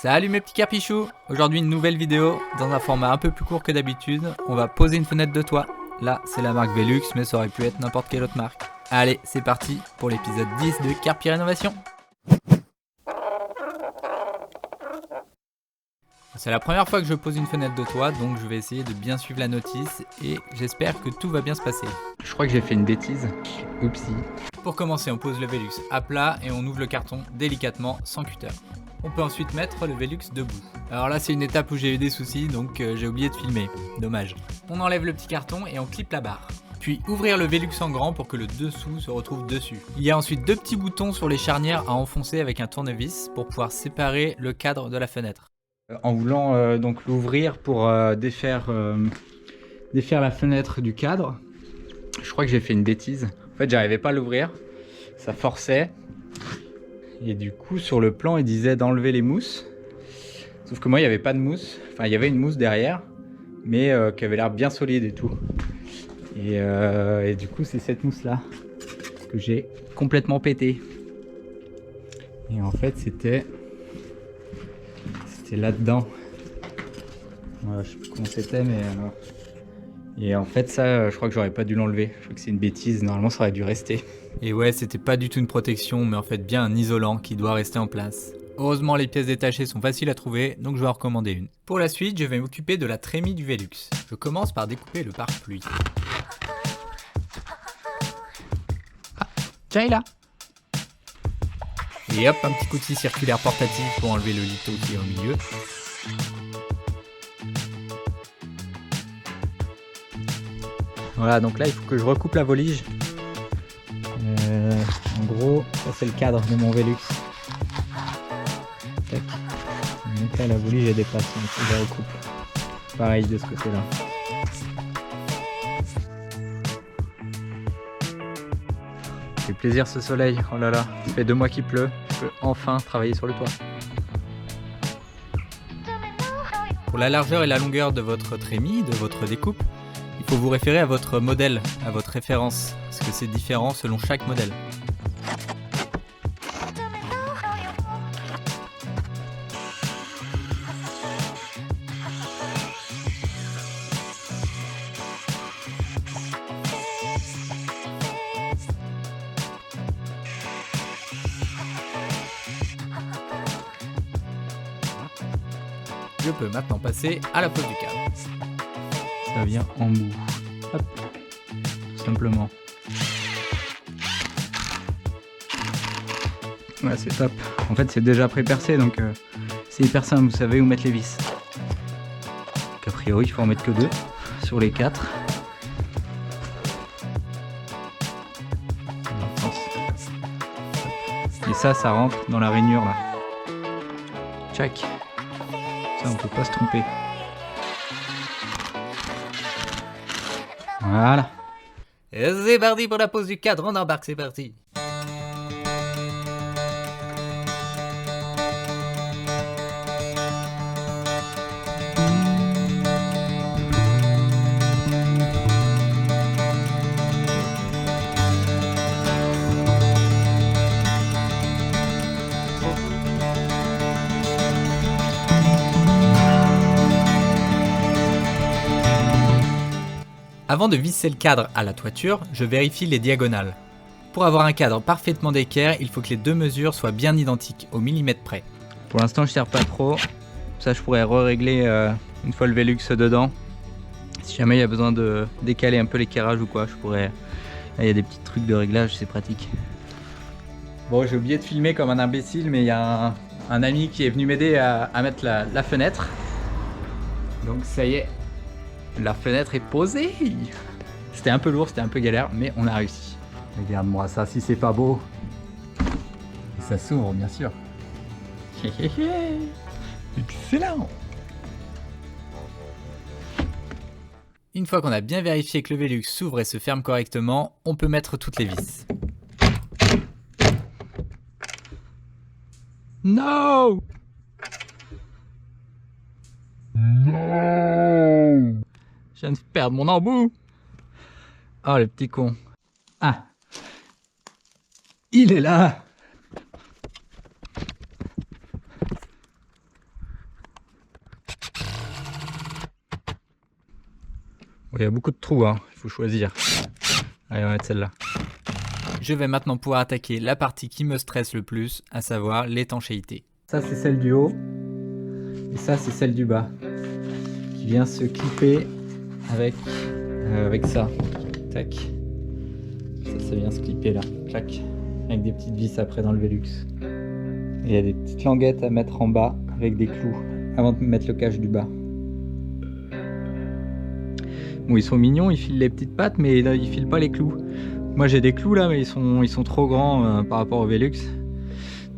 Salut mes petits carpichous. Aujourd'hui une nouvelle vidéo dans un format un peu plus court que d'habitude. On va poser une fenêtre de toit. Là c'est la marque Velux, mais ça aurait pu être n'importe quelle autre marque. Allez, c'est parti pour l'épisode 10 de Carpi Rénovation. C'est la première fois que je pose une fenêtre de toit, donc je vais essayer de bien suivre la notice et j'espère que tout va bien se passer. Je crois que j'ai fait une bêtise. Oupsie. Pour commencer, on pose le Velux à plat et on ouvre le carton délicatement sans cutter. On peut ensuite mettre le Velux debout. Alors là c'est une étape où j'ai eu des soucis, donc j'ai oublié de filmer. Dommage. On enlève le petit carton et on clippe la barre. Puis ouvrir le Velux en grand pour que le dessous se retrouve dessus. Il y a ensuite deux petits boutons sur les charnières à enfoncer avec un tournevis pour pouvoir séparer le cadre de la fenêtre. En voulant donc l'ouvrir pour défaire la fenêtre du cadre, je crois que j'ai fait une bêtise. En fait j'arrivais pas à l'ouvrir, ça forçait. Et du coup sur le plan il disait d'enlever les mousses. Sauf que moi il n'y avait pas de mousse. Enfin il y avait une mousse derrière, mais qui avait l'air bien solide et tout. Et du coup c'est cette mousse là que j'ai complètement pété. Et en fait c'était là-dedans. Voilà, je sais plus comment c'était, mais et en fait ça je crois que j'aurais pas dû l'enlever. Je crois que c'est une bêtise, normalement ça aurait dû rester. Et ouais, c'était pas du tout une protection, mais en fait bien un isolant qui doit rester en place. Heureusement les pièces détachées sont faciles à trouver, donc je vais en recommander une. Pour la suite, je vais m'occuper de la trémie du Velux. Je commence par découper le pare-pluie. Ah, tiens, il est là. Et hop, un petit coup de scie circulaire portatif pour enlever le lito qui est au milieu. Voilà, donc là il faut que je recoupe la volige. En gros, ça c'est le cadre de mon Velux. Tac. Donc là la volige elle dépasse, donc je la recoupe. Pareil de ce côté-là. Ça fait plaisir ce soleil, oh là là, ça fait 2 mois qu'il pleut, je peux enfin travailler sur le toit. Pour la largeur et la longueur de votre trémie, de votre découpe, il faut vous référer à votre modèle, à votre référence, parce que c'est différent selon chaque modèle. Je peux maintenant passer à la pose du cadre. Ça vient en bout. Hop. Tout simplement. Ouais, c'est top. En fait, c'est déjà pré-percé, donc c'est hyper simple. Vous savez où mettre les vis. Donc, a priori, il faut en mettre que 2 sur les 4. Et ça rentre dans la rainure là. Tchac. Ça, on peut pas se tromper. Voilà. Et c'est parti pour la pose du cadre, on embarque, c'est parti. Avant de visser le cadre à la toiture, je vérifie les diagonales. Pour avoir un cadre parfaitement d'équerre, il faut que les deux mesures soient bien identiques, au millimètre près. Pour l'instant je ne serre pas trop, ça je pourrais régler une fois le Velux dedans. Si jamais il y a besoin de décaler un peu l'équerrage ou quoi, je pourrais... Là il y a des petits trucs de réglage, c'est pratique. Bon, j'ai oublié de filmer comme un imbécile, mais il y a un ami qui est venu m'aider à mettre la fenêtre. Donc ça y est. La fenêtre est posée. C'était un peu lourd, c'était un peu galère, mais on a réussi. Regarde-moi ça, si c'est pas beau. Et ça s'ouvre, bien sûr. Excellent. Une fois qu'on a bien vérifié que le Velux s'ouvre et se ferme correctement, on peut mettre toutes les vis. No! No! Je viens de perdre mon embout. Oh le petit con. Ah. Il est là. Il y a beaucoup de trous, hein. Il faut choisir. Allez, on va mettre celle-là. Je vais maintenant pouvoir attaquer la partie qui me stresse le plus, à savoir l'étanchéité. Ça c'est celle du haut, et ça c'est celle du bas, qui vient se clipper avec ça. Tac. Ça vient se clipper là, clac, avec des petites vis après dans le Velux. Et il y a des petites languettes à mettre en bas avec des clous, avant de mettre le cache du bas. Bon, ils sont mignons, ils filent les petites pattes, mais ils filent pas les clous. Moi j'ai des clous là, mais ils sont trop grands par rapport au Velux.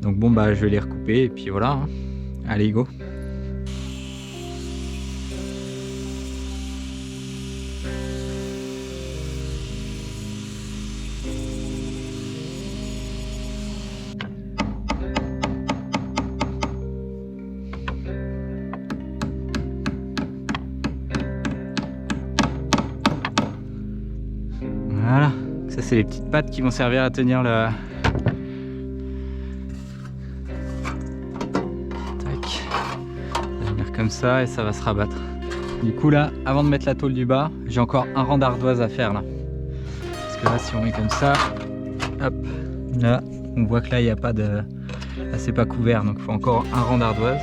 Donc bon bah je vais les recouper et puis voilà. Hein. Allez go. Voilà. Ça c'est les petites pattes qui vont servir à tenir le... Tac. Ça va venir comme ça et ça va se rabattre. Du coup là, avant de mettre la tôle du bas, j'ai encore un rang d'ardoise à faire là. Parce que là si on met comme ça, hop, là, on voit que là il n'y a pas de... Là c'est pas couvert, donc il faut encore un rang d'ardoise.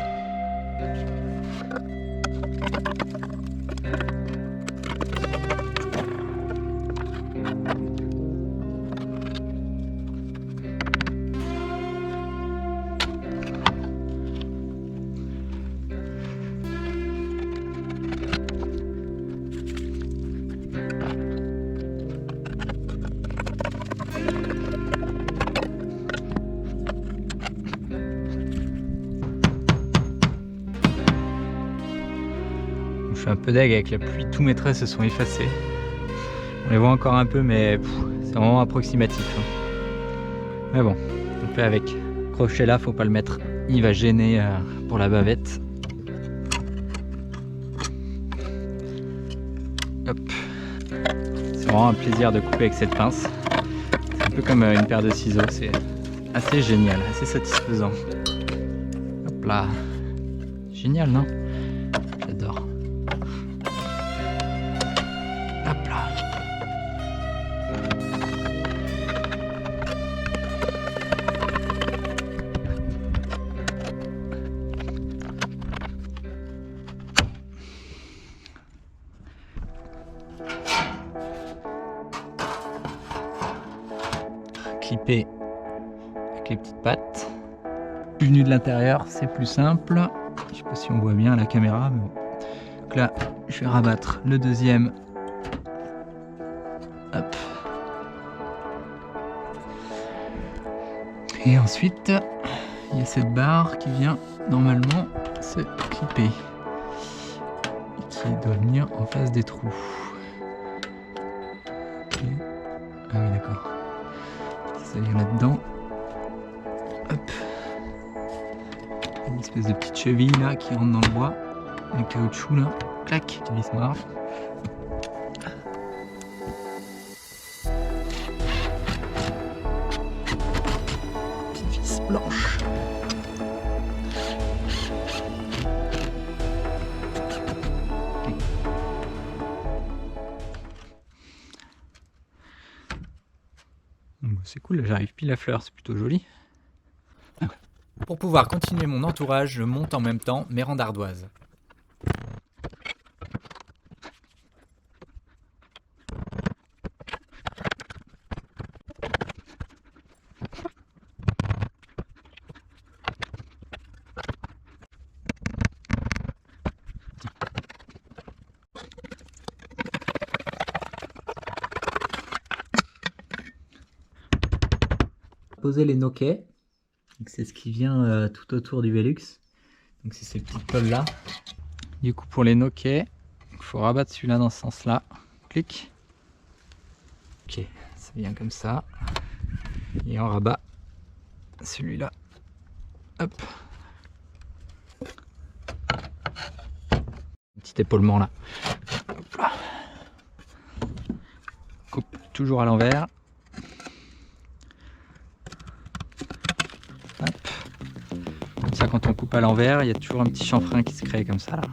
Je suis un peu deg avec la pluie, tous mes traits se sont effacés. On les voit encore un peu, mais c'est vraiment approximatif. Hein. Mais bon, on fait avec. Le crochet là, faut pas le mettre, il va gêner pour la bavette. Hop. C'est vraiment un plaisir de couper avec cette pince. C'est un peu comme une paire de ciseaux, c'est assez génial, assez satisfaisant. Hop là. Génial, non? J'adore. Hop là. Clipper avec les petites pattes. Venu de l'intérieur, c'est plus simple. Je sais pas si on voit bien à la caméra, mais bon. Donc là, je vais rabattre le deuxième. Hop. Et ensuite, il y a cette barre qui vient normalement se clipper. Et qui doit venir en face des trous. Ok. Ah oui, d'accord. Ça vient là-dedans. Hop. Une espèce de petite cheville là qui rentre dans le bois. Le caoutchouc là. Clac. Une vis noire. Vis blanche. C'est cool, j'arrive pile à fleur, c'est plutôt joli. Pour pouvoir continuer mon entourage, je monte en même temps mes rangs d'ardoises. Poser les noquets. C'est ce qui vient tout autour du Velux. Donc c'est ces petites tôles là. Du coup pour les noquets, il faut rabattre celui-là dans ce sens là. Clic. Ok, ça vient comme ça. Et on rabat celui-là. Hop. Un petit épaulement là. Hop là. Coupe toujours à l'envers. Ça, quand on coupe à l'envers, il y a toujours un petit chanfrein qui se crée comme ça là.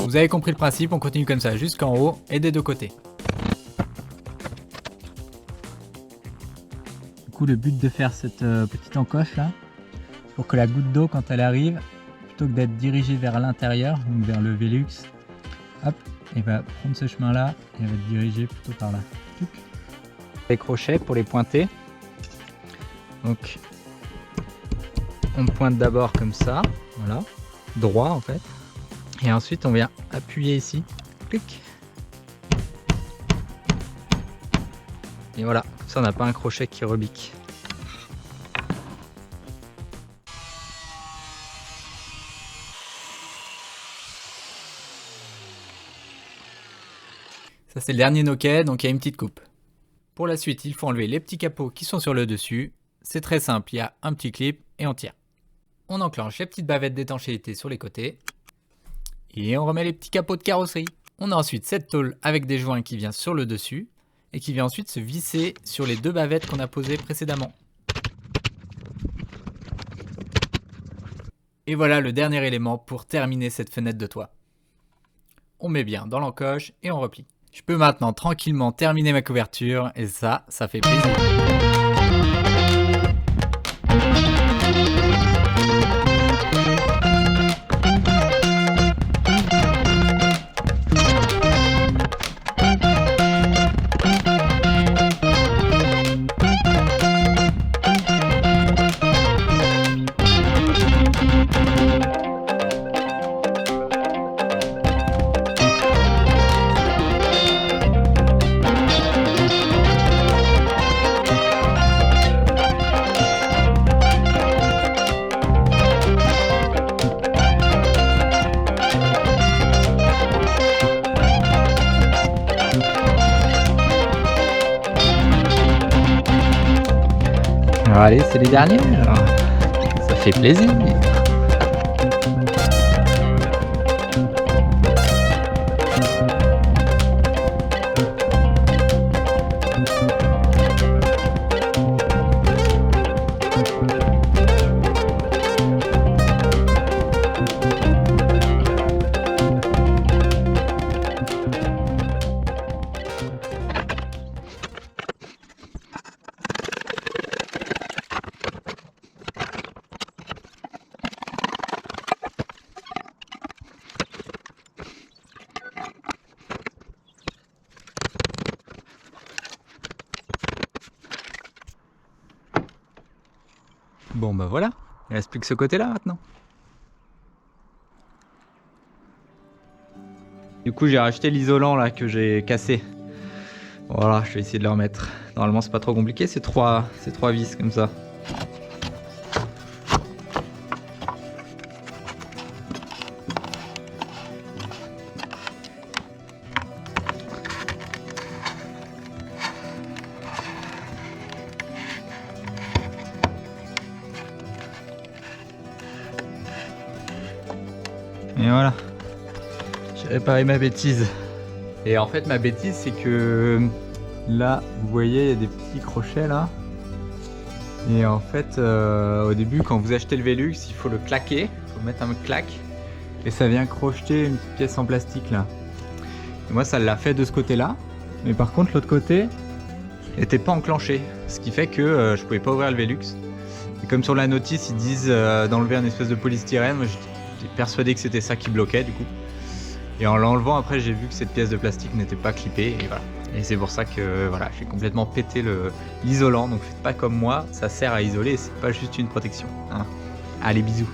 Vous avez compris le principe, on continue comme ça jusqu'en haut et des deux côtés. Du coup, le but de faire cette petite encoche là, pour que la goutte d'eau quand elle arrive, plutôt que d'être dirigée vers l'intérieur, donc vers le Velux, hop, elle va prendre ce chemin là et elle va être dirigée plutôt par là. Les crochets pour les pointer. Donc on pointe d'abord comme ça, voilà, droit en fait. Et ensuite on vient appuyer ici, clic. Et voilà, comme ça on n'a pas un crochet qui rebique. Ça c'est le dernier noquet, donc il y a une petite coupe. Pour la suite, il faut enlever les petits capots qui sont sur le dessus. C'est très simple, il y a un petit clip et on tire. On enclenche les petites bavettes d'étanchéité sur les côtés. Et on remet les petits capots de carrosserie. On a ensuite cette tôle avec des joints qui vient sur le dessus et qui vient ensuite se visser sur les deux bavettes qu'on a posées précédemment. Et voilà le dernier élément pour terminer cette fenêtre de toit. On met bien dans l'encoche et on replie. Je peux maintenant tranquillement terminer ma couverture et ça fait plaisir. Alors allez, c'est les derniers, alors. Ça fait plaisir. Bon bah voilà, il reste plus que ce côté là maintenant. Du coup j'ai racheté l'isolant là que j'ai cassé. Voilà, je vais essayer de le remettre. Normalement c'est pas trop compliqué, c'est trois vis comme ça. Et voilà, j'ai réparé ma bêtise. Et en fait ma bêtise c'est que là vous voyez il y a des petits crochets là. Et en fait au début quand vous achetez le Velux il faut le claquer, il faut mettre un claque. Et ça vient crocheter une petite pièce en plastique là. Et moi ça l'a fait de ce côté là. Mais par contre l'autre côté n'était pas enclenché. Ce qui fait que je pouvais pas ouvrir le Velux. Et comme sur la notice ils disent d'enlever une espèce de polystyrène, moi j'étais persuadé que c'était ça qui bloquait du coup. Et en l'enlevant après j'ai vu que cette pièce de plastique n'était pas clippée et voilà. Et c'est pour ça que voilà, j'ai complètement pété l'isolant. Donc faites pas comme moi, ça sert à isoler, c'est pas juste une protection. Hein. Allez bisous.